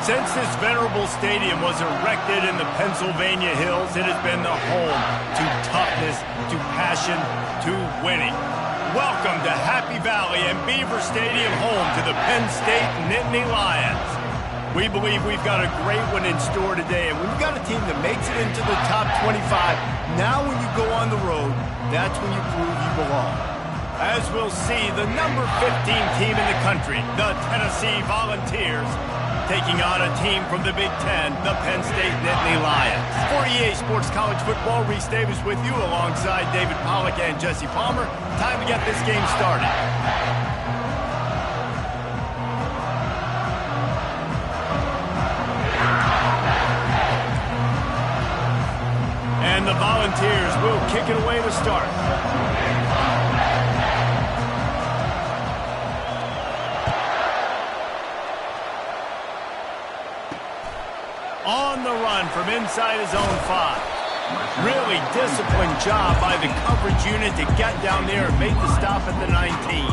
Since this venerable stadium was erected in the Pennsylvania hills, it has been the home to toughness, to passion, to winning. Welcome to Happy Valley and Beaver Stadium, home to the Penn State Nittany Lions. We believe we've got a great one in store today, and we've got a team that makes it into the top 25. Now when you go on the road, that's when you prove you belong. As we'll see, the number 15 team in the country, the Tennessee Volunteers, taking on a team from the Big Ten, the Penn State Nittany Lions. For EA Sports College Football, Reese Davis with you alongside David Pollack and Jesse Palmer. Time to get this game started. And the Volunteers will kick it away to start. On the run from inside his own 5. Really disciplined job by the coverage unit to get down there and make the stop at the 19.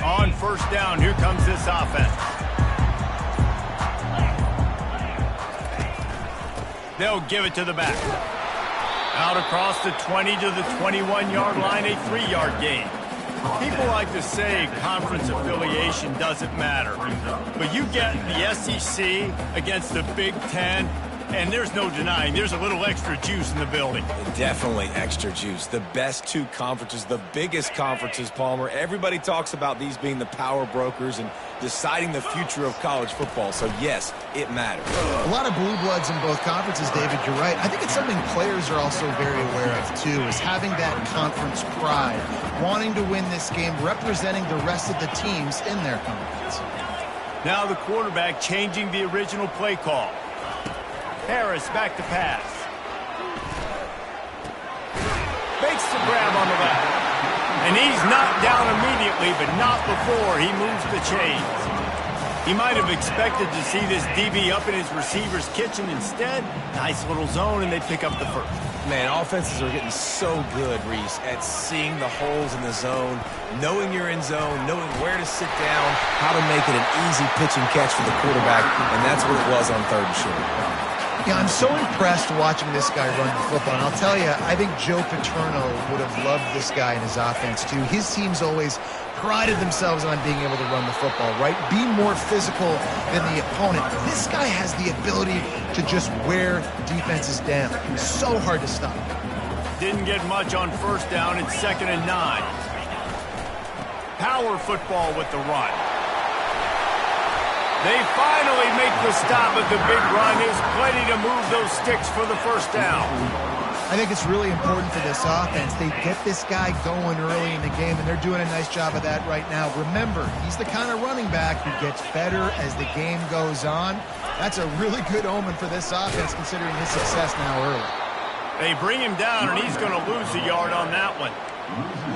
On first down, here comes this offense. They'll give it to the back. Out across the 20 to the 21-yard line, a 3-yard gain. People like to say conference affiliation doesn't matter. But you get the SEC against the Big Ten, and there's no denying there's a little extra juice in the building. Definitely extra juice. The best two conferences, the biggest conferences, Palmer. Everybody talks about these being the power brokers and deciding the future of college football. So, yes, it matters. A lot of blue bloods in both conferences, David. You're right. I think it's something players are also very aware of, too, is having that conference pride, wanting to win this game, representing the rest of the teams in their conference. Now the quarterback changing the original play call. Harris back to pass. Makes the grab on the left. And he's knocked down immediately, but not before he moves the chains. He might have expected to see this DB up in his receiver's kitchen. Instead, nice little zone, and they pick up the first. Man, offenses are getting so good, Reese, at seeing the holes in the zone, knowing you're in zone, knowing where to sit down, how to make it an easy pitch and catch for the quarterback, and that's what it was on 3rd and short. Yeah, I'm so impressed watching this guy run the football. And I'll tell you, I think Joe Paterno would have loved this guy in his offense, too. His teams always prided themselves on being able to run the football, right? Be more physical than the opponent. This guy has the ability to just wear defenses down. It's so hard to stop. Didn't get much on first down. It's 2nd and 9. Power football with the run. They finally make the stop, but the big run is plenty to move those sticks for the first down. I think it's really important for this offense. They get this guy going early in the game, and they're doing a nice job of that right now. Remember, he's the kind of running back who gets better as the game goes on. That's a really good omen for this offense, considering his success now early. They bring him down, and he's going to lose a yard on that one.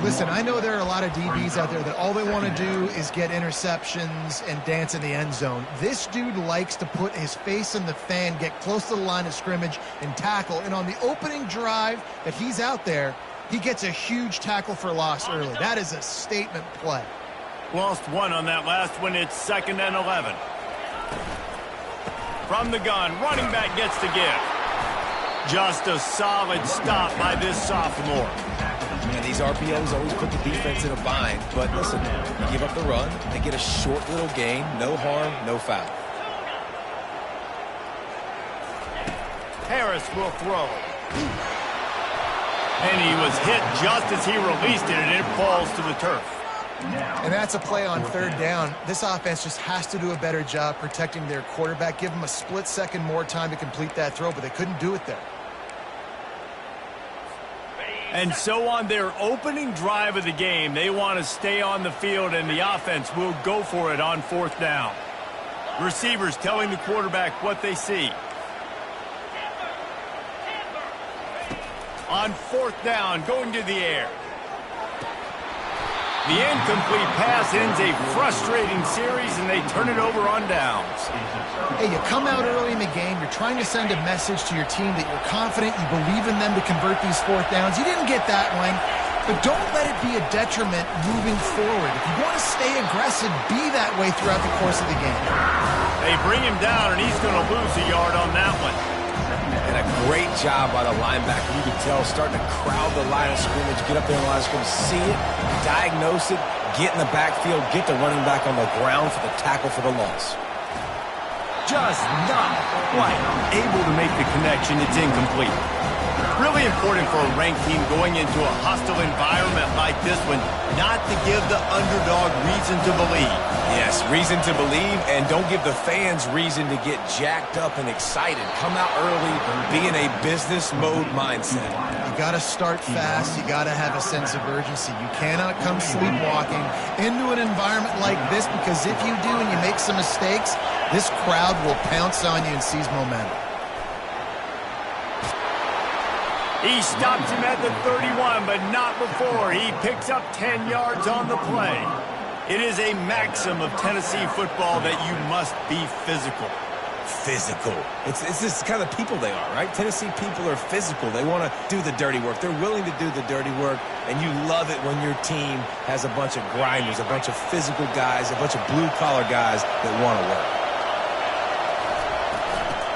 Listen, I know there are a lot of DBs out there that all they want to do is get interceptions and dance in the end zone. This dude likes to put his face in the fan, get close to the line of scrimmage, and tackle. And on the opening drive that he's out there, he gets a huge tackle for loss early. That is a statement play. Lost one on that last one. It's 2nd and 11. From the gun, running back gets the give. Just a solid stop by this sophomore. And these RPOs always put the defense in a bind. But listen, you give up the run, they get a short little gain, no harm, no foul. Harris will throw. And he was hit just as he released it, and it falls to the turf. And that's a play on 3rd down. This offense just has to do a better job protecting their quarterback. Give him a split second more time to complete that throw, but they couldn't do it there. And so on their opening drive of the game, they want to stay on the field, and the offense will go for it on 4th down. Receivers telling the quarterback what they see. On 4th down, going to the air. The incomplete pass ends a frustrating series, and they turn it over on downs. Hey, you come out early in the game, you're trying to send a message to your team that you're confident, you believe in them to convert these fourth downs. You didn't get that one, but don't let it be a detriment moving forward. If you want to stay aggressive, be that way throughout the course of the game. They bring him down, and he's going to lose a yard on that one. And a great job by the linebacker. You can tell starting to crowd the line of scrimmage, get up there in the line of scrimmage, see it, diagnose it, get in the backfield, get the running back on the ground for the tackle for the loss. Just not quite able to make the connection. It's incomplete. Really important for a ranked team going into a hostile environment like this one not to give the underdog reason to believe. Yes, reason to believe, and don't give the fans reason to get jacked up and excited. Come out early, be in a business mode mindset. You got to start fast. You got to have a sense of urgency. You cannot come sleepwalking into an environment like this, because if you do and you make some mistakes, this crowd will pounce on you and seize momentum. He stops him at the 31, but not before. He picks up 10 yards on the play. It is a maxim of Tennessee football that you must be physical. Physical. It's just the kind of people they are, right? Tennessee people are physical. They want to do the dirty work. They're willing to do the dirty work, and you love it when your team has a bunch of grinders, a bunch of physical guys, a bunch of blue-collar guys that want to work.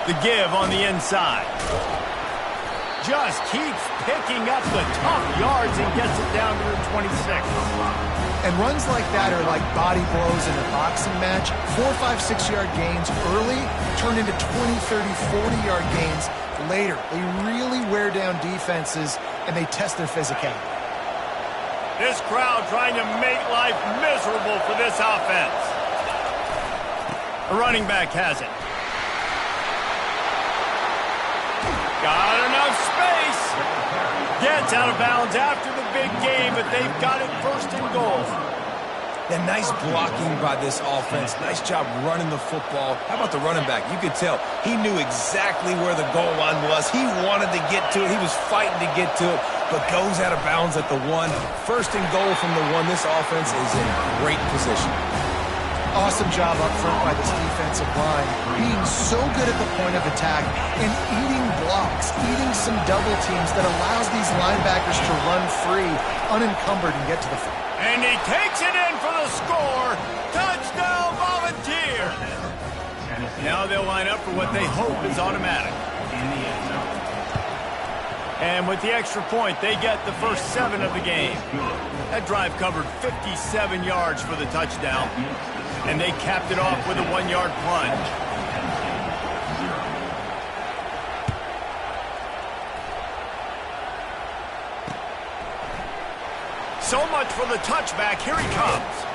The give on the inside. Just keeps picking up the tough yards and gets it down to the 26. And runs like that are like body blows in a boxing match. 4, 5, 6-yard gains early turn into 20, 30, 40-yard gains later. They really wear down defenses, and they test their physicality. This crowd trying to make life miserable for this offense. The running back has it. Got enough space. Gets out of bounds after the big game, but they've got it first and goal. And nice blocking by this offense. Nice job running the football. How about the running back? You could tell he knew exactly where the goal line was. He wanted to get to it. He was fighting to get to it, but goes out of bounds at the 1. First and goal from the 1. This offense is in great position. Awesome job up front by this defensive line, being so good at the point of attack and eating blocks, eating some double teams that allows these linebackers to run free, unencumbered, and get to the front. And he takes it in for the score. Touchdown, Volunteers! Now they'll line up for what they hope is automatic. And with the extra point, they get the first 7 of the game. That drive covered 57 yards for the touchdown. And they capped it off with a 1-yard plunge. So much for the touchback. Here he comes.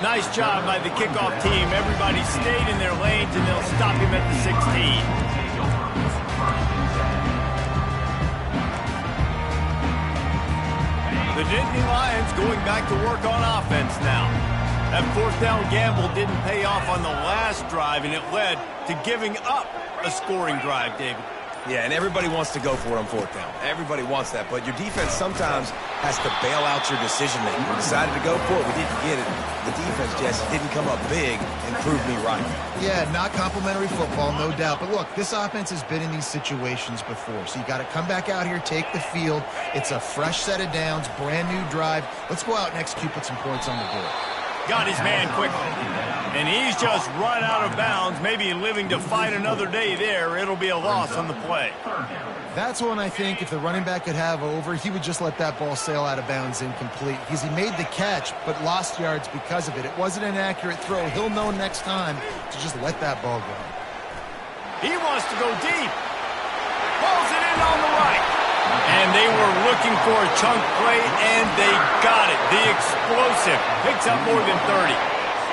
Nice job by the kickoff team. Everybody stayed in their lanes, and they'll stop him at the 16. The Nittany Lions going back to work on offense now. That fourth down gamble didn't pay off on the last drive, and it led to giving up a scoring drive, David. Yeah, and everybody wants to go for it on fourth down. Everybody wants that, but your defense sometimes has to bail out your decision-making. We decided to go for it. We didn't get it. The defense just didn't come up big and prove me right. Yeah, not complimentary football, no doubt. But look, this offense has been in these situations before, so you got to come back out here, take the field. It's a fresh set of downs, brand new drive. Let's go out and execute, put some points on the board. Got his man quickly. And he's just run out of bounds, maybe living to fight another day there. It'll be a loss on the play. That's one I think if the running back could have over, he would just let that ball sail out of bounds incomplete. Because he made the catch, but lost yards because of it. It wasn't an accurate throw. He'll know next time to just let that ball go. He wants to go deep. Pulls it in on the right. And they were looking for a chunk play, and they got it. The explosive picks up more than 30.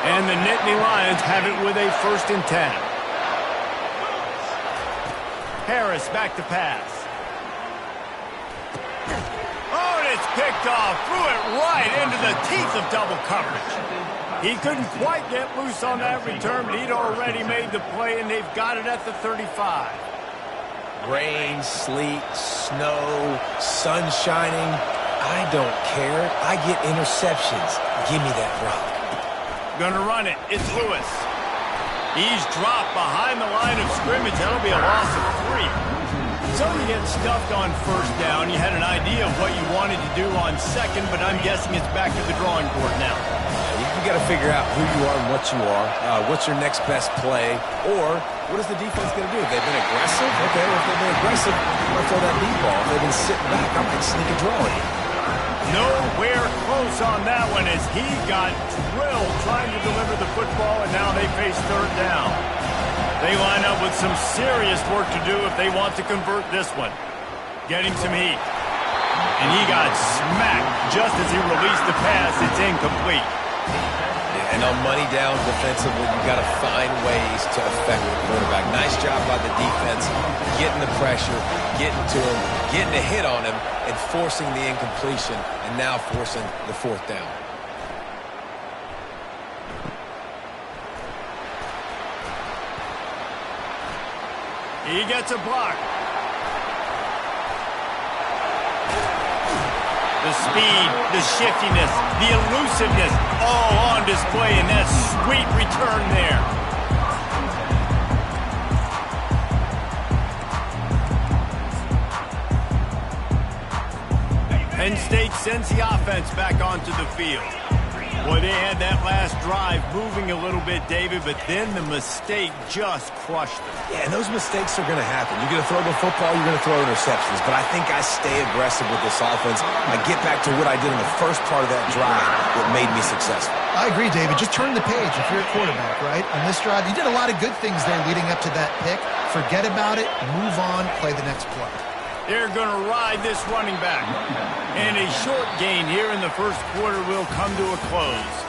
And the Nittany Lions have it with a 1st and 10. Harris back to pass. Oh, and it's picked off. Threw it right into the teeth of double coverage. He couldn't quite get loose on that return, but he'd already made the play, and they've got it at the 35. Rain, sleet, snow, sun shining. I don't care. I get interceptions. Give me that rock. Gonna run it. It's Lewis. He's dropped behind the line of scrimmage. That'll be a loss of 3. So you get stuffed on first down. You had an idea of what you wanted to do on second, but I'm guessing it's back to the drawing board now. You got to figure out who you are and what you are. What's your next best play? Or what is the defense going to do? They've been aggressive? Okay, well, if they've been aggressive, I'm going to throw that deep ball. If they've been sitting back, I might sneak a draw in. Nowhere close on that one as he got drilled trying to deliver the football, and now they face third down. They line up with some serious work to do if they want to convert this one. Getting some heat. And he got smacked just as he released the pass. It's incomplete. Yeah, and on money down defensively, you've got to find ways to affect the quarterback. Nice job by the defense, getting the pressure, getting to him, getting a hit on him, and forcing the incompletion, and now forcing the fourth down. He gets a block. The speed, the shiftiness, the elusiveness, all on display in that sweet return there. Penn State sends the offense back onto the field. Boy, they had that last drive moving a little bit, David, but then the mistake just crushed them. Yeah, and those mistakes are going to happen. You're going to throw the football, you're going to throw interceptions, but I think I stay aggressive with this offense. I get back to what I did in the first part of that drive that made me successful. I agree, David. Just turn the page if you're a quarterback, right? On this drive, you did a lot of good things there leading up to that pick. Forget about it, move on, play the next play. They're going to ride this running back. And a short gain here in the first quarter will come to a close.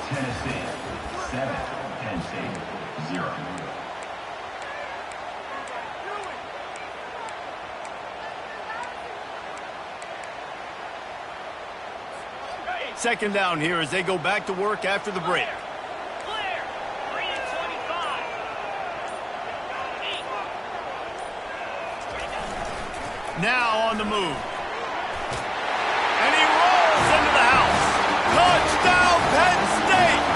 Tennessee 7, Penn State 0. Second down here as they go back to work after the break. Now on the move. And he rolls into the house. Touchdown, Penn State!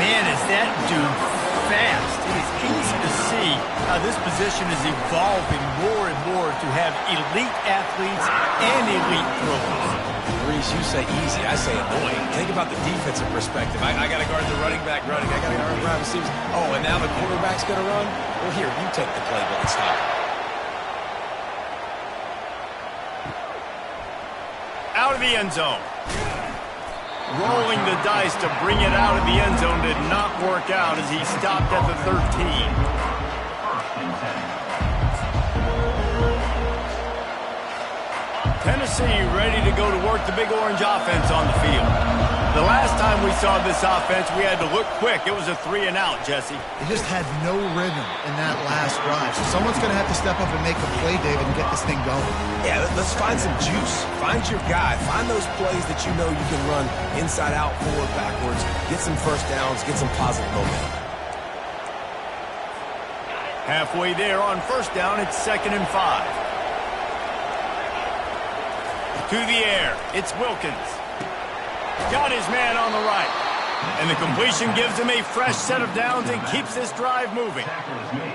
Man, is that dude fast. It is easy to see how this position is evolving more and more to have elite athletes and elite throwers. Reese, you say easy, I say annoying. Think about the defensive perspective. I got to guard the running back running. I got to guard the wide receivers. Oh, and now the quarterback's going to run? Well, here, you take the playbook and stop it. Out of the end zone. Rolling the dice to bring it out of the end zone did not work out as he stopped at the 13. Tennessee ready to go to work the Big Orange offense on the field. The last time we saw this offense, we had to look quick. It was a 3-and-out, Jesse. They just had no rhythm in that last drive. So someone's going to have to step up and make a play, David, and get this thing going. Yeah, let's find some juice. Find your guy. Find those plays that you know you can run inside out, forward, backwards. Get some first downs. Get some positive momentum. Halfway there on first down, it's 2nd and 5. To the air, it's Wilkins. Got his man on the right. And the completion gives him a fresh set of downs and keeps this drive moving.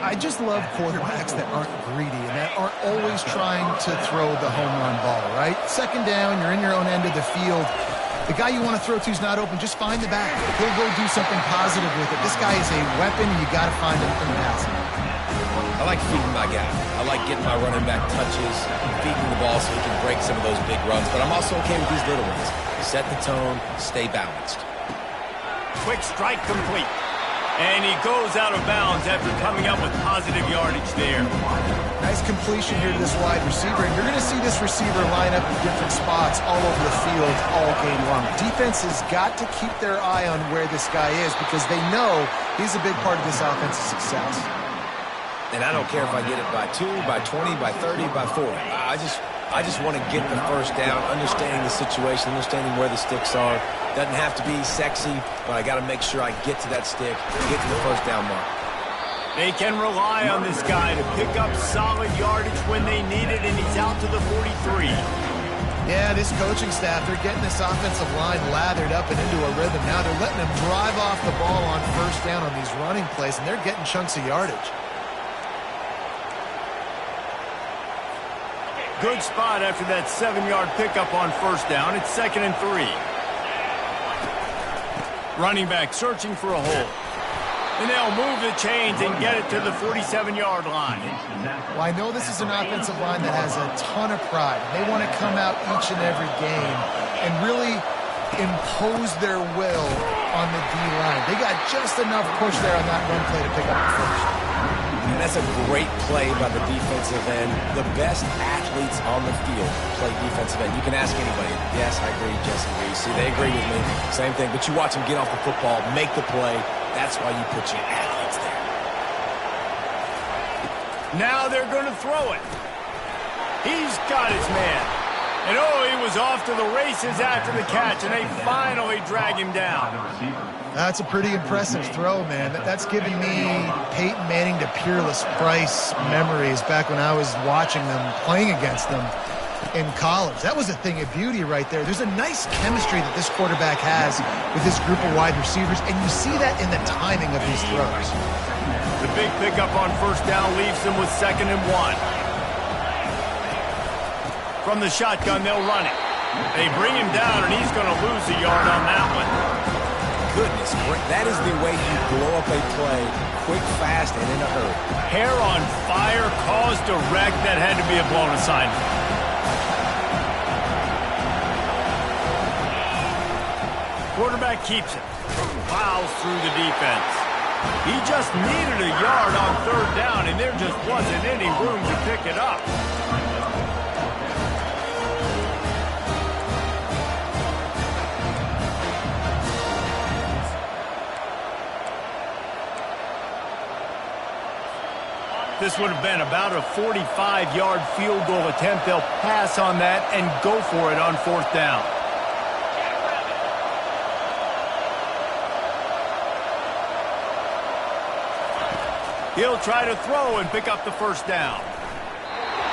I just love quarterbacks that aren't greedy and that aren't always trying to throw the home run ball, right? Second down, you're in your own end of the field. The guy you want to throw to is not open. Just find the back. He'll go do something positive with it. This guy is a weapon, and you got to find him in passing. I like feeding my guy. I like getting my running back touches, feeding the ball so he can break some of those big runs. But I'm also okay with these little ones. Set the tone, stay balanced. Quick strike complete. And he goes out of bounds after coming up with positive yardage there. Nice completion here to this wide receiver. And you're going to see this receiver line up in different spots all over the field all game long. Defense has got to keep their eye on where this guy is because they know he's a big part of this offense's success. And I don't care if I get it by 2, by 20, by 30, by 40. I just want to get the first down, understanding the situation, understanding where the sticks are. Doesn't have to be sexy, but I got to make sure I get to that stick, get to the first down mark. They can rely on this guy to pick up solid yardage when they need it, and he's out to the 43. Yeah, this coaching staff, they're getting this offensive line lathered up and into a rhythm. Now they're letting them drive off the ball on first down on these running plays, and they're getting chunks of yardage. Good spot after that 7-yard pickup on first down. It's 2nd and 3. Running back searching for a hole. And they'll move the chains and get it to the 47-yard line. Well, I know this is an offensive line that has a ton of pride. They want to come out each and every game and really impose their will on the D-line. They got just enough push there on that run play to pick up the first. And that's a great play by the defensive end. The best athletes on the field play defensive end. You can ask anybody. Yes, I agree, Jesse agrees. See, they agree with me. Same thing. But you watch them get off the football, make the play. That's why you put your athletes there. Now they're going to throw it. He's got his man. And he was off to the races after the catch, and they finally drag him down. That's a pretty impressive throw, man. That's giving me Peyton Manning to Peerless Price memories back when I was watching them, playing against them in college. That was a thing of beauty right there. There's a nice chemistry that this quarterback has with this group of wide receivers, and you see that in the timing of his throws. The big pickup on first down leaves them with 2nd and 1. From the shotgun, they'll run it. They bring him down, and he's going to lose a yard on that one. Goodness, that is the way you blow up a play quick, fast, and in a hurry. Hair on fire caused a wreck that had to be a blown assignment. Quarterback keeps it. Plows through the defense. He just needed a yard on 3rd down, and there just wasn't any room to pick it up. This would have been about a 45-yard field goal attempt. They'll pass on that and go for it on 4th down. He'll try to throw and pick up the first down.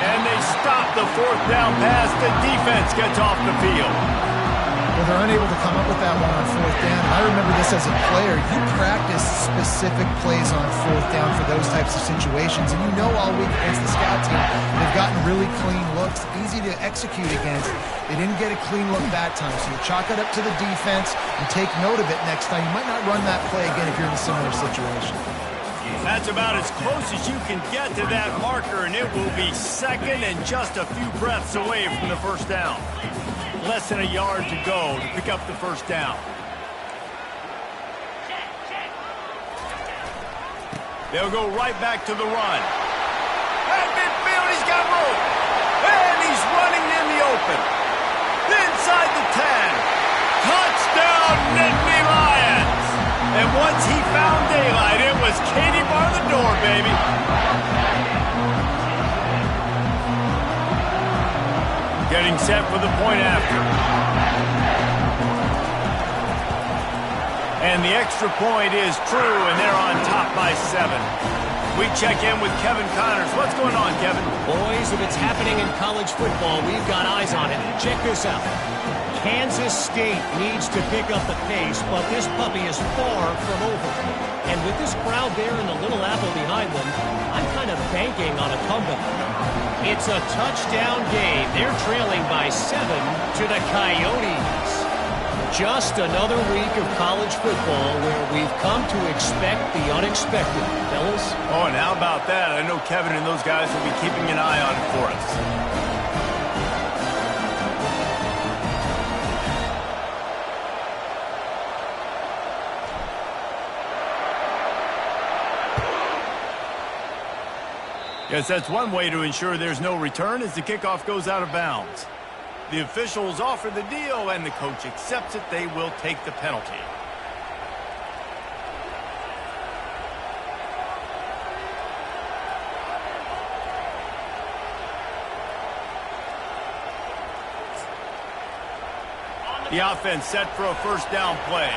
And they stop the 4th down pass. The defense gets off the field. Well, they're unable to come up with that one on 4th down. I remember this as a player. You practice specific plays on 4th down for those types of situations, and you know all week against the scout team, they've gotten really clean looks, easy to execute against. They didn't get a clean look that time, so you chalk it up to the defense and take note of it next time. You might not run that play again if you're in a similar situation. That's about as close as you can get to that marker, and it will be 2nd and just a few breaths away from the first down. Less than a yard to go to pick up the first down. They'll go right back to the run. At midfield, he's got room. And he's running in the open. Inside the 10. Touchdown, Nittany Lions. And once he found daylight, it was Katie bar the door, baby. Getting set for the point after. And the extra point is true, and they're on top by 7. We check in with Kevin Connors. What's going on, Kevin? Boys, if it's happening in college football, we've got eyes on it. Check this out. Kansas State needs to pick up the pace, but this puppy is far from over. And with this crowd there and the Little Apple behind them, I'm kind of banking on a comeback. It's a touchdown game. They're trailing by 7 to the Coyotes. Just another week of college football where we've come to expect the unexpected, fellas. Oh, and how about that? I know Kevin and those guys will be keeping an eye on it for us. Yes, that's one way to ensure there's no return as the kickoff goes out of bounds. The officials offer the deal, and the coach accepts it. They will take the penalty. The offense set for a first down play.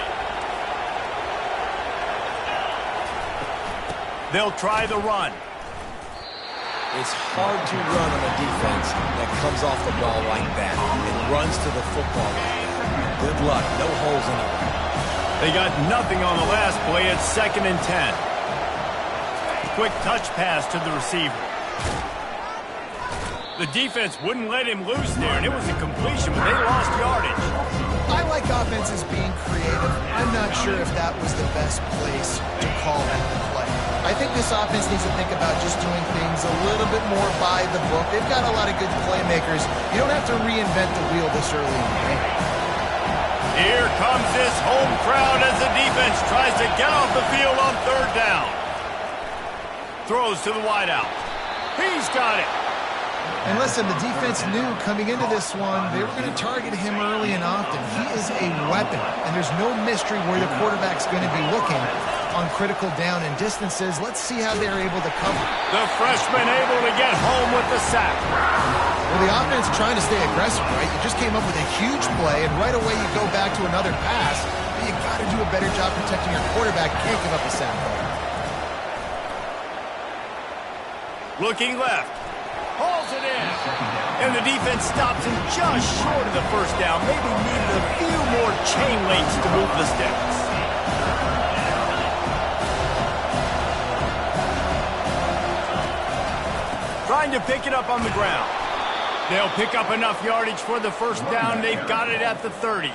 They'll try the run. It's hard to run on a defense that comes off the ball like that and runs to the football line. Good luck. No holes anywhere. They got nothing on the last play. It's 2nd and 10. Quick touch pass to the receiver. The defense wouldn't let him loose there, and it was a completion, but they lost yardage. I like offenses being creative. I'm not sure if that was the best place to call that play. I think this offense needs to think about just doing things a little bit more by the book. They've got a lot of good playmakers. You don't have to reinvent the wheel this early in the game. Here comes this home crowd as the defense tries to get off the field on 3rd down. Throws to the wideout. He's got it. And listen, the defense knew coming into this one, they were going to target him early and often. He is a weapon, and there's no mystery where the quarterback's going to be looking on critical down and distances. Let's see how they're able to cover. The freshman able to get home with the sack. Well, the offense trying to stay aggressive, right? You just came up with a huge play, and right away you go back to another pass. But you got to do a better job protecting your quarterback. Can't give up a sack. Looking left. Hauls it in. And the defense stops him just short of the 1st down. Maybe needed a few more chain links to move the sticks. Trying to pick it up on the ground. They'll pick up enough yardage for the 1st down. They've got it at the 30.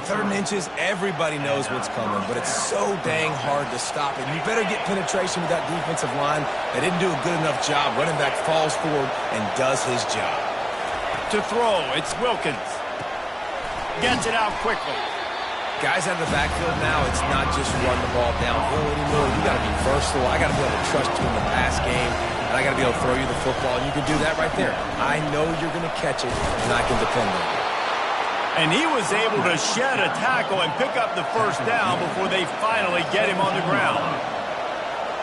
3rd and inches, everybody knows what's coming, but it's so dang hard to stop it. You better get penetration with that defensive line. They didn't do a good enough job. Running back falls forward and does his job. To throw, it's Wilkins. Gets it out quickly. Guys out of the backfield now, it's not just run the ball downhill anymore. You got to be versatile. I got to be able to trust you in the pass game, and I got to be able to throw you the football, and you can do that right there. I know you're going to catch it, and I can depend on you. And he was able to shed a tackle and pick up the 1st down before they finally get him on the ground.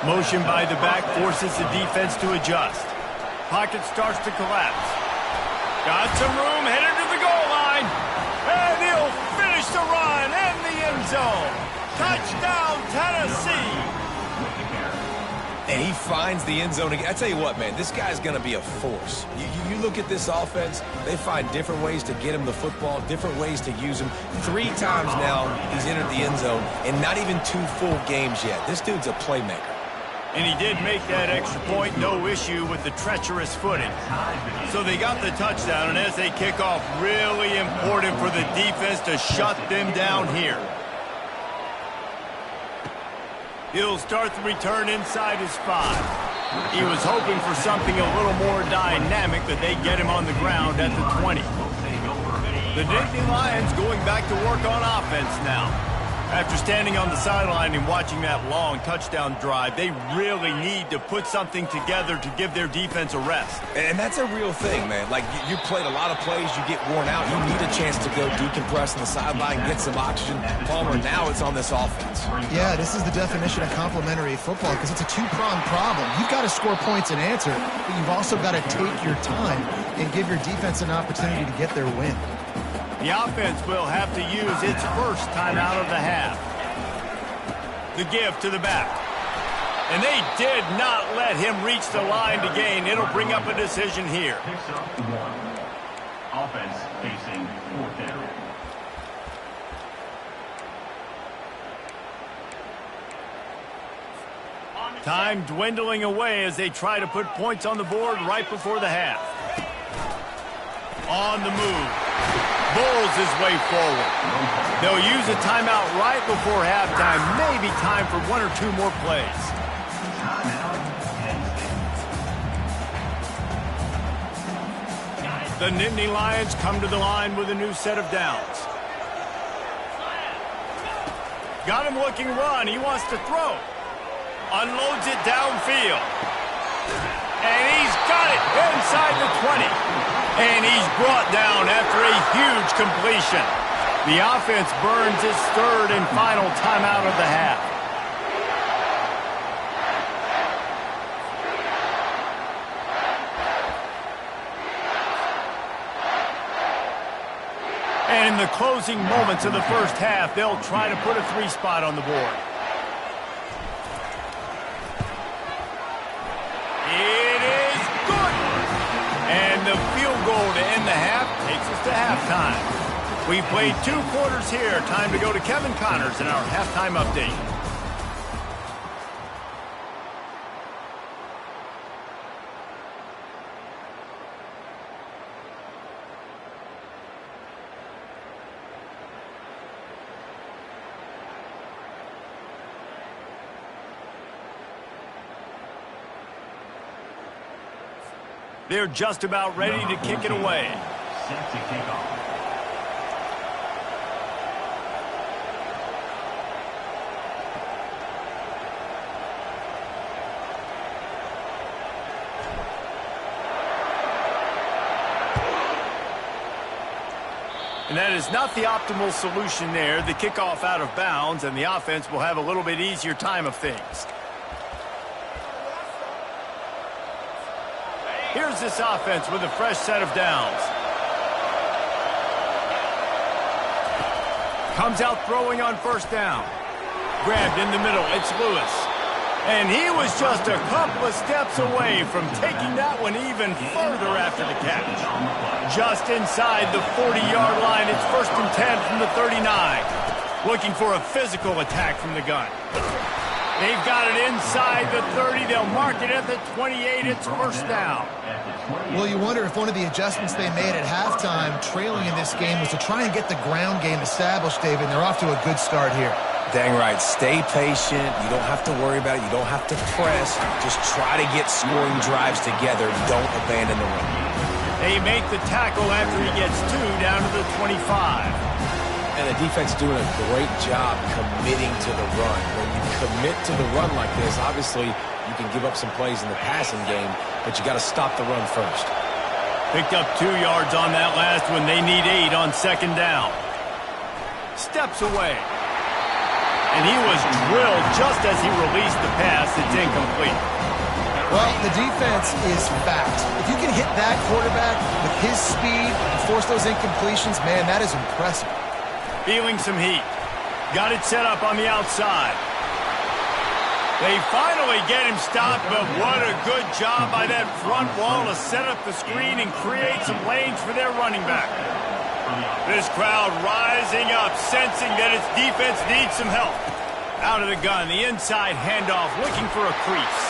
Motion by the back forces the defense to adjust. Pocket starts to collapse. Got some room, headed to the goal line. And he'll finish the run in the end zone. Touchdown, Tennessee. And he finds the end zone again. I tell you what, man, this guy's going to be a force. You look at this offense, they find different ways to get him the football, different ways to use him. 3 times now he's entered the end zone, and not even 2 full games yet. This dude's a playmaker. And he did make that extra point, no issue with the treacherous footing. So they got the touchdown, and as they kick off, really important for the defense to shut them down here. He'll start the return inside his 5. He was hoping for something a little more dynamic, but they get him on the ground at the 20. The Nittany Lions going back to work on offense now. After standing on the sideline and watching that long touchdown drive, they really need to put something together to give their defense a rest. And that's a real thing, man. Like, you played a lot of plays, you get worn out. You need a chance to go decompress on the sideline, get some oxygen. Palmer, now it's on this offense. Yeah, this is the definition of complementary football because it's a 2-pronged problem. You've got to score points and answer, but you've also got to take your time and give your defense an opportunity to get their win. The offense will have to use its first timeout of the half. The give to the back. And they did not let him reach the line to gain. It'll bring up a decision here. Picks up 1. Offense facing 4th down. Time dwindling away as they try to put points on the board right before the half. On the move. Bowls his way forward. They'll use a timeout right before halftime. Maybe time for 1 or 2 more plays. The Nittany Lions come to the line with a new set of downs. Got him looking run. He wants to throw. Unloads it downfield. And he's got it inside the 20. And he's brought down after a huge completion. The offense burns its 3rd and final timeout of the half. And in the closing moments of the first half, they'll try to put a 3 spot on the board. to halftime. We played 2 quarters here. Time to go to Kevin Connors in our halftime update. They're just about ready to kick it away. Set to kick off. And that is not the optimal solution there. The kickoff out of bounds, and the offense will have a little bit easier time of things. Here's this offense with a fresh set of downs. Comes out throwing on first down. Grabbed in the middle. It's Lewis. And he was just a couple of steps away from taking that one even further after the catch. Just inside the 40-yard line. It's 1st and 10 from the 39. Looking for a physical attack from the gun. They've got it inside the 30. They'll mark it at the 28. It's 1st down. Well, you wonder if one of the adjustments they made at halftime, trailing in this game, was to try and get the ground game established, David. And they're off to a good start here. Dang right. Stay patient. You don't have to worry about it. You don't have to press. Just try to get scoring drives together. Don't abandon the run. They make the tackle after he gets 2 down to the 25. And the defense doing a great job committing to the run. When you commit to the run like this, obviously you can give up some plays in the passing game, but you got to stop the run first. Picked up 2 yards on that last one. They need 8 on 2nd down. Steps away. And he was drilled just as he released the pass. It's incomplete. Well, the defense is fact. If you can hit that quarterback with his speed and force those incompletions, man, that is impressive. Feeling some heat. Got it set up on the outside. They finally get him stopped, but what a good job by that front wall to set up the screen and create some lanes for their running back. This crowd rising up, sensing that its defense needs some help. Out of the gun, the inside handoff, looking for a crease.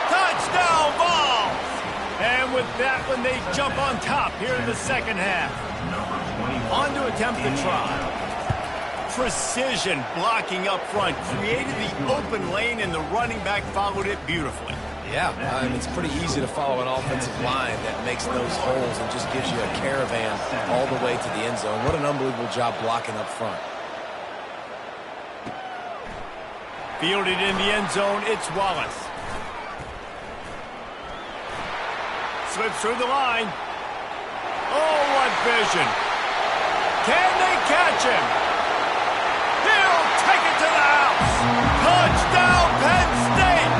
Touchdown ball! And with that one, they jump on top here in the 2nd half. On to attempt the try. Precision blocking up front, created the open lane, and the running back followed it beautifully. Yeah, it's pretty easy to follow an offensive line that makes those holes and just gives you a caravan all the way to the end zone. What an unbelievable job blocking up front. Fielded in the end zone, it's Wallace. Slips through the line. Oh, what vision. Can they catch him? He'll take it to the house. Touchdown, Penn State.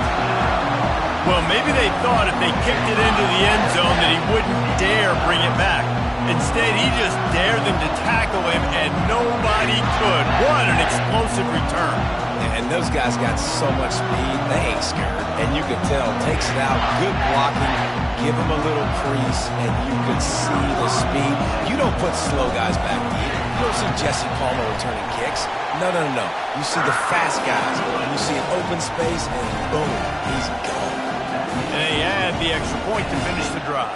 Well, maybe they thought if they kicked it into the end zone that he wouldn't dare bring it back. Instead, he just dared them to tackle him, and nobody could. What an explosive return. And those guys got so much speed, they ain't scared. And you could tell, takes it out, good blocking, give him a little crease, and you could see the speed. You don't put slow guys back deep. You don't see Jesse Palmer returning kicks. No. You see the fast guys. You see an open space, and boom, he's gone. And they add the extra point to finish the drive.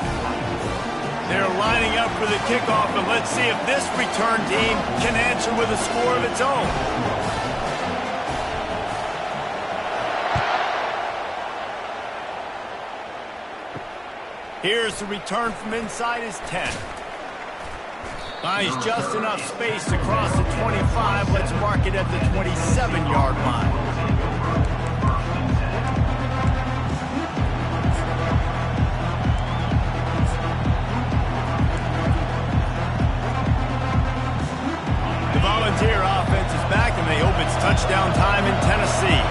They're lining up for the kickoff, and let's see if this return team can answer with a score of its own. Here's the return from inside his 10. Buys just enough space to cross the 25. Let's mark it at the 27-yard line. The Volunteer offense is back, and they hope it's touchdown time in Tennessee.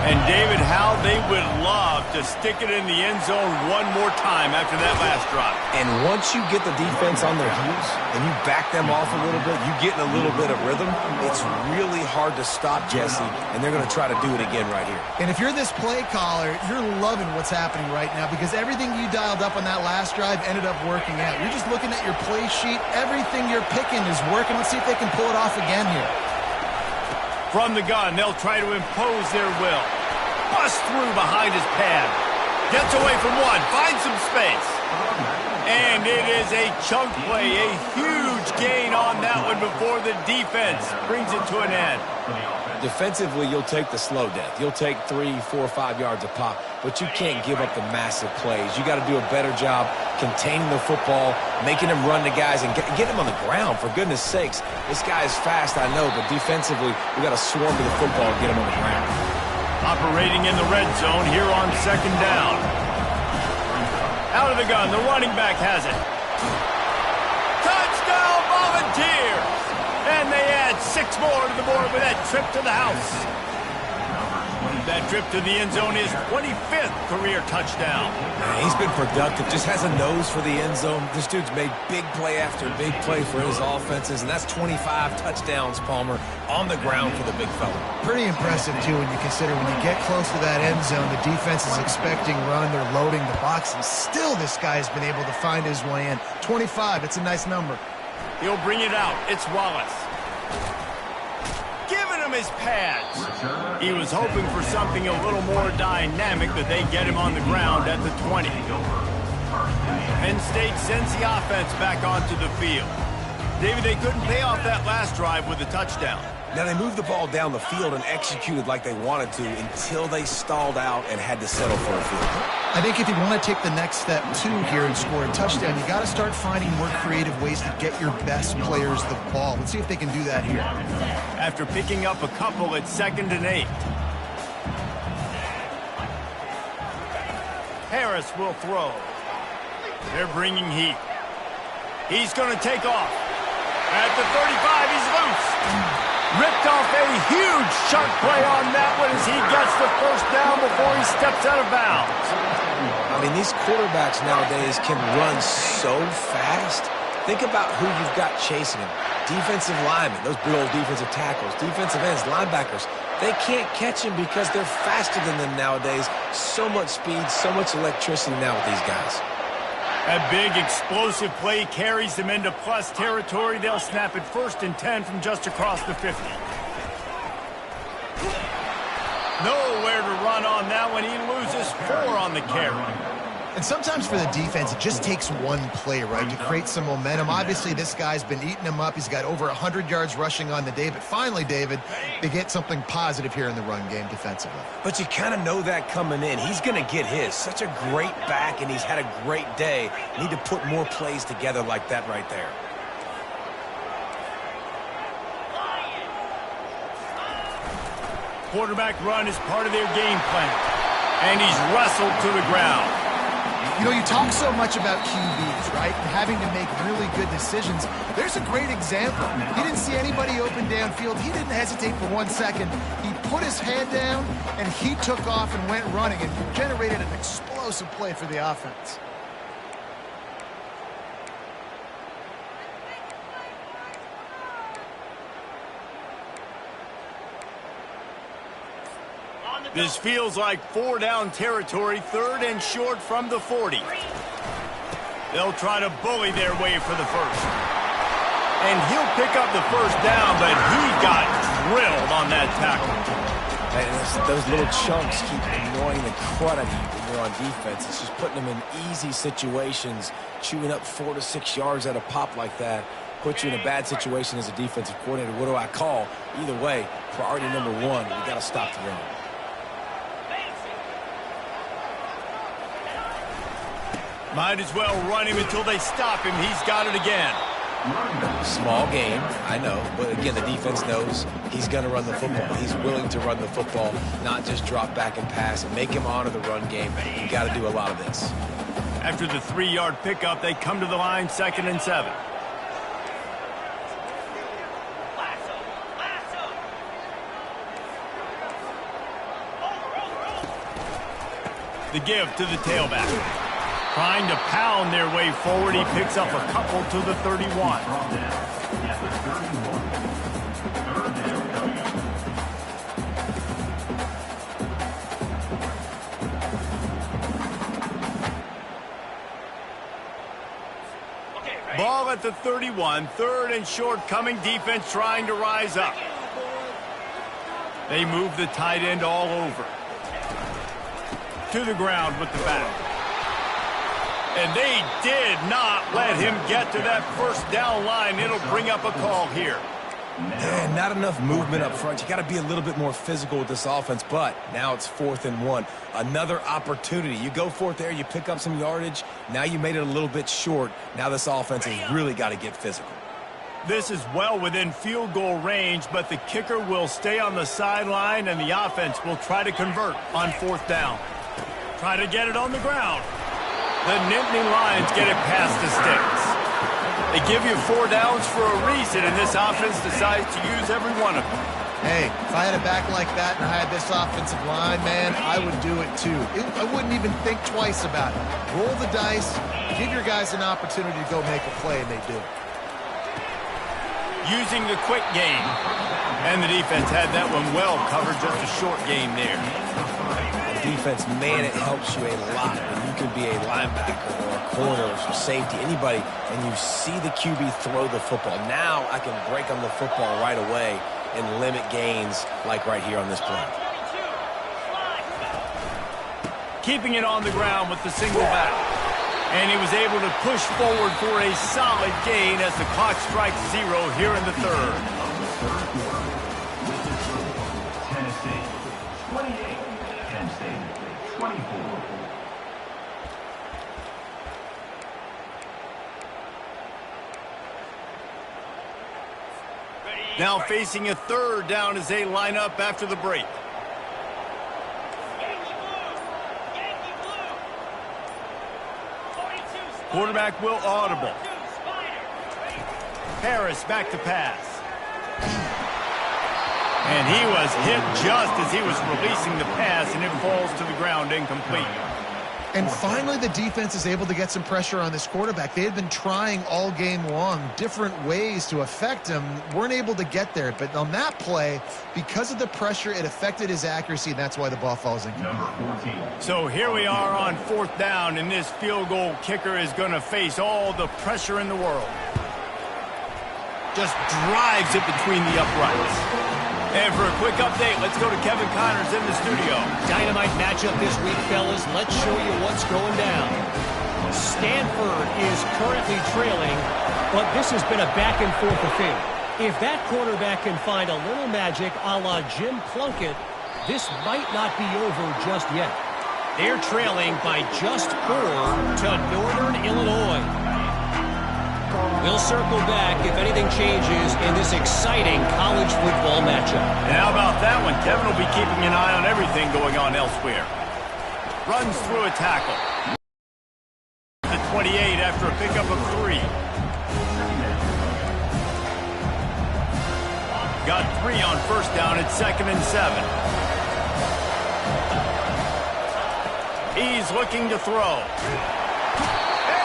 And David, how they would love to stick it in the end zone one more time after that last drive. And once you get the defense on their heels and you back them off a little bit, you get in a little bit of rhythm, it's really hard to stop, Jesse, and they're going to try to do it again right here. And if you're this play caller, you're loving what's happening right now because everything you dialed up on that last drive ended up working out. You're just looking at your play sheet. Everything you're picking is working. Let's see if they can pull it off again here. From the gun, they'll try to impose their will. Bust through behind his pad. Gets away from one. Finds some space. And it is a chunk play. A huge gain on that one before the defense brings it to an end. Defensively, you'll take the slow death. You'll take 3, 4, 5 yards a pop, but you can't give up the massive plays. You got to do a better job containing the football, making him run to guys, and get him on the ground, for goodness sakes. This guy is fast, I know, but defensively, we got to swarm to the football and get him on the ground. Operating in the red zone here on second down. Out of the gun, the running back has it. Touchdown, Volunteers! And they add 6 more to the board with that trip to the house. That trip to the end zone is 25th career touchdown. He's been productive, just has a nose for the end zone. This dude's made big play after big play for his offenses, and that's 25 touchdowns, Palmer, on the ground for the big fella. Pretty impressive, too, when you consider when you get close to that end zone, the defense is expecting run, they're loading the box, and still this guy has been able to find his way in. 25, it's a nice number. He'll bring it out. It's Wallace. Giving him his pads. He was hoping for something a little more dynamic, but they get him on the ground at the 20. Penn State sends the offense back onto the field. David, they couldn't pay off that last drive with a touchdown. Now, they moved the ball down the field and executed like they wanted to until they stalled out and had to settle for a field goal. I think if you want to take the next step, too, here and score a touchdown, you got to start finding more creative ways to get your best players the ball. Let's see if they can do that here. After picking up a couple at 2nd and 8. Harris will throw. They're bringing heat. He's going to take off. At the 35, he's loose. Ripped off a huge chunk play on that one as he gets the first down before he steps out of bounds. I mean, these quarterbacks nowadays can run so fast. Think about who you've got chasing him. Defensive linemen, those big old defensive tackles, defensive ends, linebackers. They can't catch him because they're faster than them nowadays. So much speed, so much electricity now with these guys. That big explosive play carries them into plus territory. They'll snap it 1st and 10 from just across the 50. Nowhere to run on that one. He loses 4 on the carry. And sometimes for the defense, it just takes one play, right, to create some momentum. Obviously, this guy's been eating him up. He's got over 100 yards rushing on the day. But finally, David, they get something positive here in the run game defensively. But you kind of know that coming in. He's going to get his. Such a great back, and he's had a great day. Need to put more plays together like that right there. Quarterback run is part of their game plan. And he's wrestled to the ground. You know, you talk so much about QBs, right, and having to make really good decisions. There's a great example. He didn't see anybody open downfield. He didn't hesitate for 1 second. He put his head down, and he took off and went running and generated an explosive play for the offense. This feels like 4-down territory, 3rd and short from the 40. They'll try to bully their way for the first. And he'll pick up the first down, but he got drilled on that tackle. And those little chunks keep annoying the crud out of you when you're on defense. It's just putting them in easy situations, chewing up 4 to 6 yards at a pop like that. Put you in a bad situation as a defensive coordinator. What do I call? Either way, priority number 1, we got to stop the run. Might as well run him until they stop him. He's got it again. Small game, I know. But again, the defense knows he's going to run the football. He's willing to run the football, not just drop back and pass and make him honor the run game. You got to do a lot of this. After the 3-yard pickup, they come to the line 2nd and 7. The give to the tailback. Trying to pound their way forward, he picks up a couple to the 31. Ball at the 31, third and short coming, defense trying to rise up. They move the tight end all over. To the ground with the back. And they did not let him get to that first down line. It'll bring up a call here. Man, not enough movement up front. You got to be a little bit more physical with this offense, but now it's 4th and 1. Another opportunity. You go for it there, you pick up some yardage. Now you made it a little bit short. Now this offense has really got to get physical. This is well within field goal range, but the kicker will stay on the sideline, and the offense will try to convert on 4th down. Try to get it on the ground. The Nittany Lions get it past the sticks. They give you 4 downs for a reason, and this offense decides to use every one of them. Hey, if I had a back like that and I had this offensive line, man, I would do it too. I wouldn't even think twice about it. Roll the dice, give your guys an opportunity to go make a play, and they do. Using the quick game. And the defense had that one well covered, just a short game there. Defense, man, it helps you a lot when you can be a linebacker or a corner or some safety, anybody, and you see the QB throw the football. Now I can break on the football right away and limit gains like right here on this play. Keeping it on the ground with the single back. And he was able to push forward for a solid gain as the clock strikes 0 here in the 3rd. Tennessee, 28. Penn State, 24. Now facing a 3rd down as they line up after the break. Quarterback will audible. Harris back to pass. And he was hit just as he was releasing the pass, and it falls to the ground incomplete. And finally, the defense is able to get some pressure on this quarterback. They had been trying all game long different ways to affect him. Weren't able to get there. But on that play, because of the pressure, it affected his accuracy, and that's why the ball falls in. Number 14. So here we are on 4th down, and this field goal kicker is going to face all the pressure in the world. Just drives it between the uprights. And for a quick update, let's go to Kevin Connors in the studio. Dynamite matchup this week, fellas. Let's show you what's going down. Stanford is currently trailing, but this has been a back-and-forth affair. If that quarterback can find a little magic a la Jim Plunkett, this might not be over just yet. They're trailing by just 4 to Northern Illinois. We'll circle back if anything changes in this exciting college football matchup. And how about that one? Kevin will be keeping an eye on everything going on elsewhere. Runs through a tackle. The 28 after a pickup of 3. Got 3 on 1st down at 2nd and 7. He's looking to throw.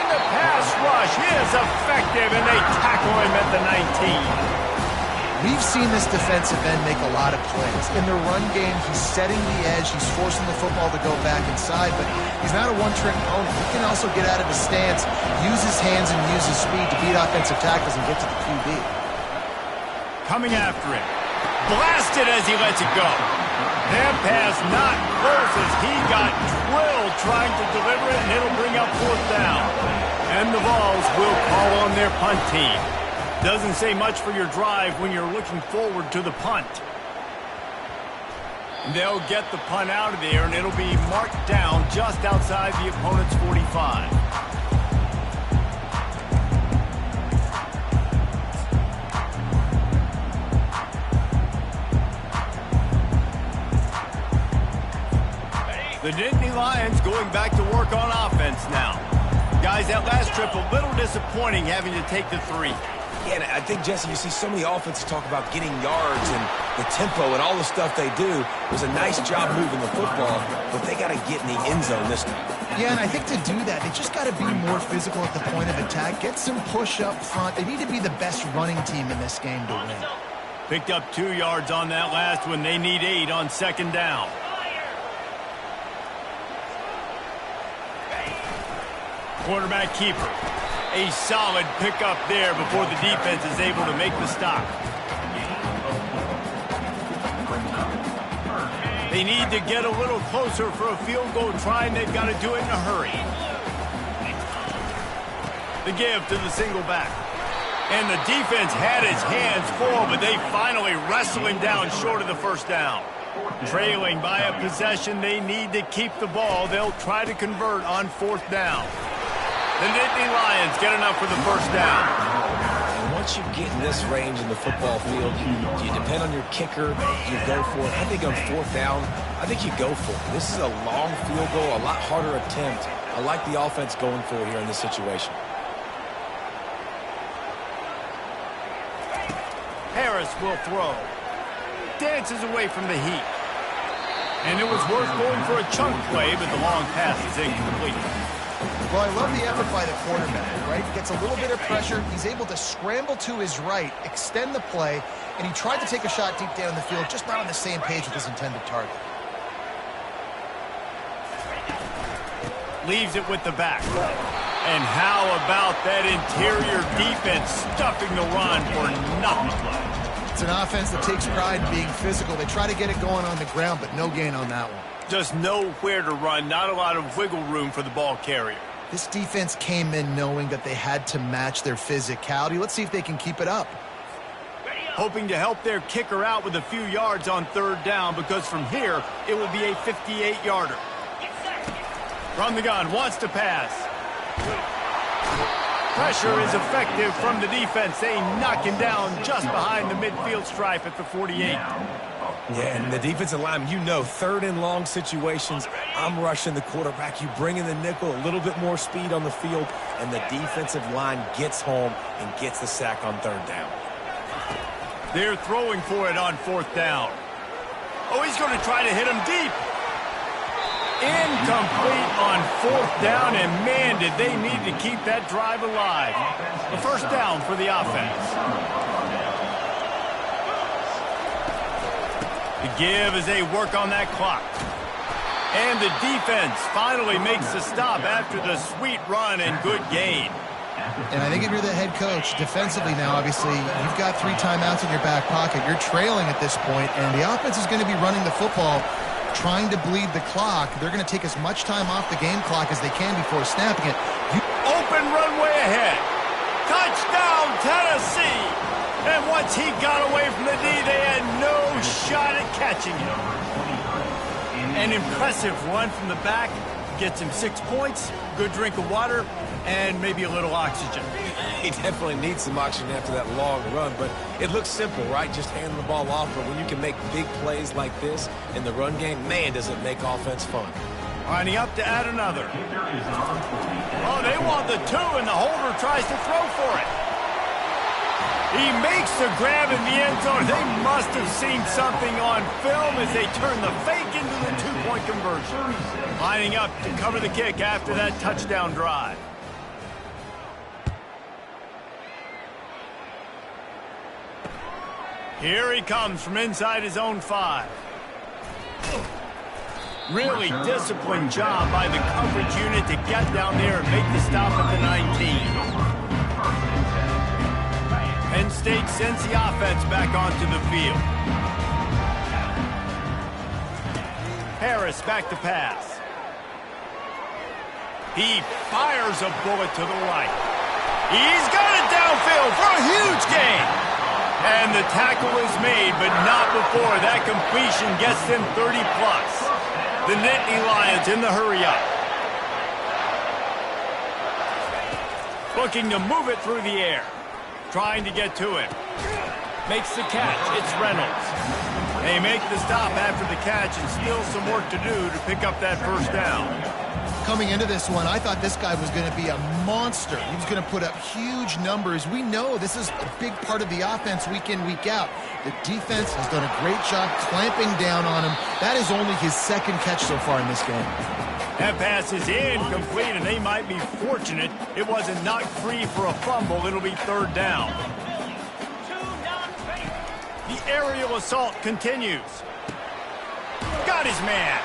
The pass rush is effective, and they tackle him at the 19. We've seen this defensive end make a lot of plays. In the run game, he's setting the edge. He's forcing the football to go back inside, but he's not a one-trick pony. He can also get out of his stance, use his hands, and use his speed to beat offensive tackles and get to the QB. Coming after it. Blasted as he lets it go. That pass not close as he got drilled trying to deliver it, and it'll bring up 4th down. And the Vols will call on their punt team. Doesn't say much for your drive when you're looking forward to the punt. They'll get the punt out of there, and it'll be marked down just outside the opponent's 45. The Nittany Lions going back to work on offense now. Guys, that last trip a little disappointing having to take the 3. Yeah, and I think, Jesse, you see so many offenses talk about getting yards and the tempo and all the stuff they do. It was a nice job moving the football, but they got to get in the end zone this time. Yeah, and I think to do that, they just got to be more physical at the point of attack, get some push up front. They need to be the best running team in this game to win. Picked up 2 yards on that last one. They need 8 on second down. Quarterback keeper. A solid pickup there before the defense is able to make the stop. They need to get a little closer for a field goal try, and they've got to do it in a hurry. The give to the single back. And the defense had his hands full, but they finally wrestle him down short of the first down. Trailing by a possession, they need to keep the ball. They'll try to convert on 4th down. The Nittany Lions get enough for the first down. And once you get in this range in the football field, do you depend on your kicker? Do you go for it? I think on 4th down, I think you go for it. This is a long field goal, a lot harder attempt. I like the offense going for it here in this situation. Harris will throw. Dances away from the heat. And it was worth going for a chunk play, but the long pass is incomplete. Well, I love the effort by the quarterback, right? Gets a little bit of pressure. He's able to scramble to his right, extend the play, and he tried to take a shot deep down the field, just not on the same page with his intended target. Leaves it with the back. And how about that interior defense stuffing the run for nothing? It's an offense that takes pride in being physical. They try to get it going on the ground, but no gain on that one. Just nowhere to run, not a lot of wiggle room for the ball carrier. This defense came in knowing that they had to match their physicality. Let's see if they can keep it up. Hoping to help their kicker out with a few yards on 3rd down, because from here, it will be a 58-yarder. From the gun, wants to pass. Pressure is effective from the defense. They knock him down just behind the midfield stripe at the 48. Yeah, and the defensive line, you know, 3rd and long situations, I'm rushing the quarterback. You bring in the nickel, a little bit more speed on the field, and the defensive line gets home and gets the sack on 3rd down. They're throwing for it on 4th down. Oh, he's going to try to hit him deep. Incomplete on 4th down, and man, did they need to keep that drive alive. The first down for the offense. The give as they work on that clock. And the defense finally makes the stop after the sweet run and good gain. And I think if you're the head coach, defensively now, obviously, you've got 3 timeouts in your back pocket. You're trailing at this point, and the offense is going to be running the football, trying to bleed the clock. They're going to take as much time off the game clock as they can before snapping it. Open runway ahead. Touchdown, Tennessee. And once he got away from the D, they had no shot at catching him. An impressive run from the back. Gets him 6 points, good drink of water, and maybe a little oxygen. He definitely needs some oxygen after that long run, but it looks simple, right? Just handing the ball off, but when you can make big plays like this in the run game, man, does it make offense fun. Lining up to add another. Oh, they want the 2, and the holder tries to throw for it. He makes the grab in the end zone. They must have seen something on film as they turn the fake into the 2-point conversion. Lining up to cover the kick after that touchdown drive. Here he comes from inside his own 5. Really disciplined job by the coverage unit to get down there and make the stop at the 19. Penn State sends the offense back onto the field. Harris back to pass. He fires a bullet to the right. He's got it downfield for a huge gain. And the tackle is made, but not before that completion gets them 30+. The Nittany Lions in the hurry-up. Looking to move it through the air. Trying to get to it. Makes the catch. It's Reynolds. They make the stop after the catch and still some work to do to pick up that first down. coming into this one, I thought this guy was going to be a monster. He was going to put up huge numbers. We know this is a big part of the offense week in, week out. The defense has done a great job clamping down on him. That is only his second catch so far in this game. That pass is incomplete, and they might be fortunate it wasn't knocked free for a fumble. It'll be third down. The aerial assault continues. Got his man.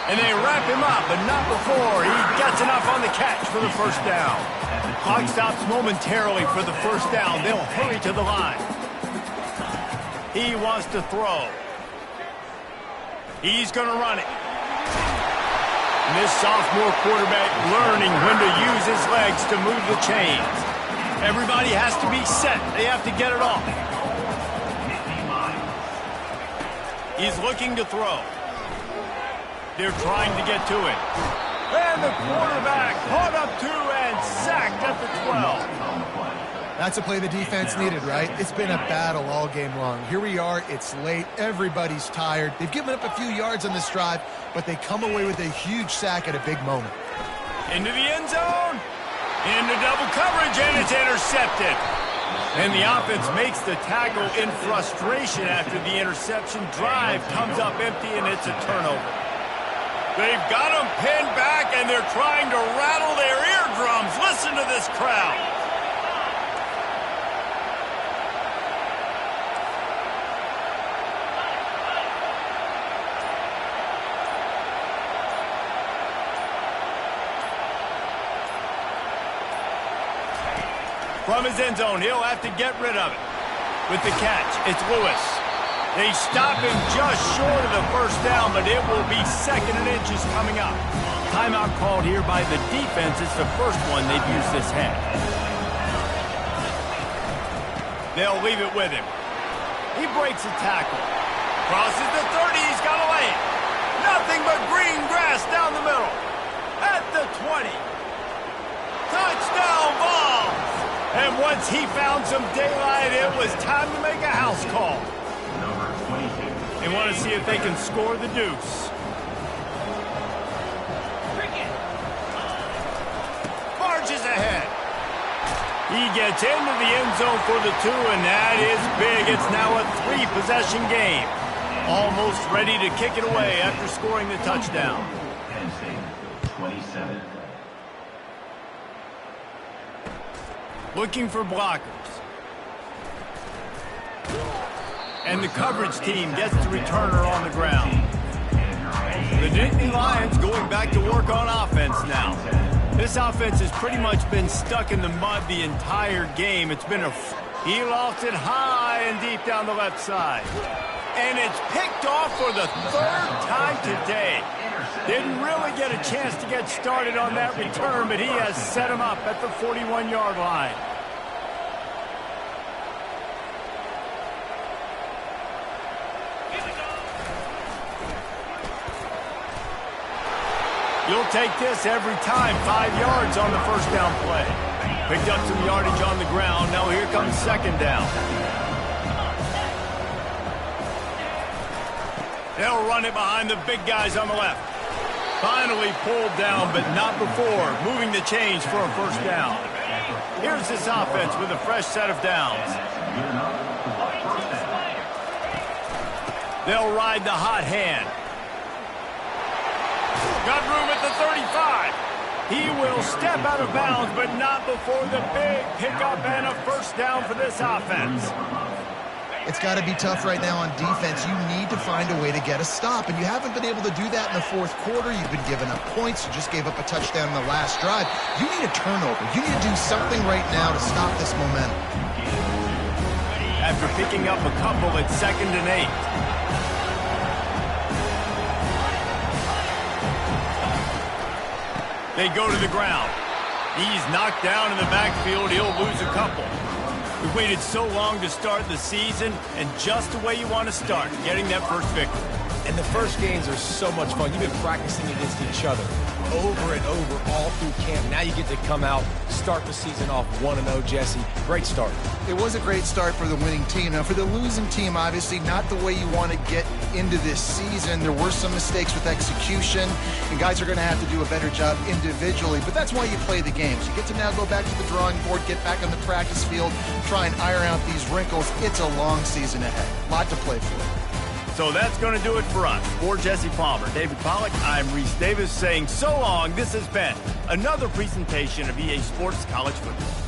And they wrap him up, but not before he gets enough on the catch for the first down. Clock stops momentarily for the first down. They'll hurry to the line. He wants to throw. He's going to run it. And this sophomore quarterback learning when to use his legs to move the chains. Everybody has to be set. They have to get it off. He's looking to throw. They're trying to get to it. And the quarterback caught up to and sacked at the 12. That's a play the defense needed, right? It's been a battle all game long. Here we are. It's late. Everybody's tired. They've given up a few yards on this drive, but they come away with a huge sack at a big moment. Into the end zone. Into double coverage, and it's intercepted. And the offense makes the tackle in frustration after the interception. Drive comes up empty, and it's a turnover. They've got them pinned back, and they're trying to rattle their eardrums. Listen to this crowd. From his end zone, he'll have to get rid of it. With the catch, it's Lewis. They stop him just short of the first down, but it will be second and inches coming up. Timeout called here by the defense. It's the first one they've used this half. They'll leave it with him. He breaks a tackle. Crosses the 30. He's got a lane. Nothing but green grass down the middle. At the 20. Touchdown ball. And once he found some daylight, it was time to make a house call. They want to see if they can score the deuce. Marches ahead. He gets into the end zone for the 2, and that is big. It's now a 3-possession game. Almost ready to kick it away after scoring the touchdown. Penn State, 27. Looking for blockers. And the coverage team gets the returner on the ground. The Nittany Lions going back to work on offense now. This offense has pretty much been stuck in the mud the entire game. It's been he lost it high and deep down the left side. And it's picked off for the 3rd time today. Didn't really get a chance to get started on that return, but he has set him up at the 41-yard line. You'll take this every time. 5 yards on the first down play. Picked up some yardage on the ground. Now here comes second down. They'll run it behind the big guys on the left. Finally pulled down, but not before moving the chains for a first down. Here's this offense with a fresh set of downs. They'll ride the hot hand. Got room at the 35. He will step out of bounds, but not before the big pickup and a first down for this offense. It's got to be tough right now on defense. You need to find a way to get a stop, and you haven't been able to do that in the 4th quarter. You've been giving up points. You just gave up a touchdown in the last drive. You need a turnover. You need to do something right now to stop this momentum. After picking up a couple, it's 2nd and 8. They go to the ground. He's knocked down in the backfield. He'll lose a couple. We've waited so long to start the season, and just the way you want to start, getting that first victory. And the first games are so much fun. You've been practicing against each other. over and over all through camp. Now you get to come out, start the season off 1-0, Jesse. Great start. It was a great start for the winning team. Now, for the losing team, obviously not the way you want to get into this season. There were some mistakes with execution, and guys are going to have to do a better job individually. But that's why you play the games. You get to now go back to the drawing board, get back on the practice field, try and iron out these wrinkles. It's a long season ahead. A lot to play for. So that's going to do it for us. For Jesse Palmer, David Pollack, I'm Reese Davis saying so long. This has been another presentation of EA Sports College Football.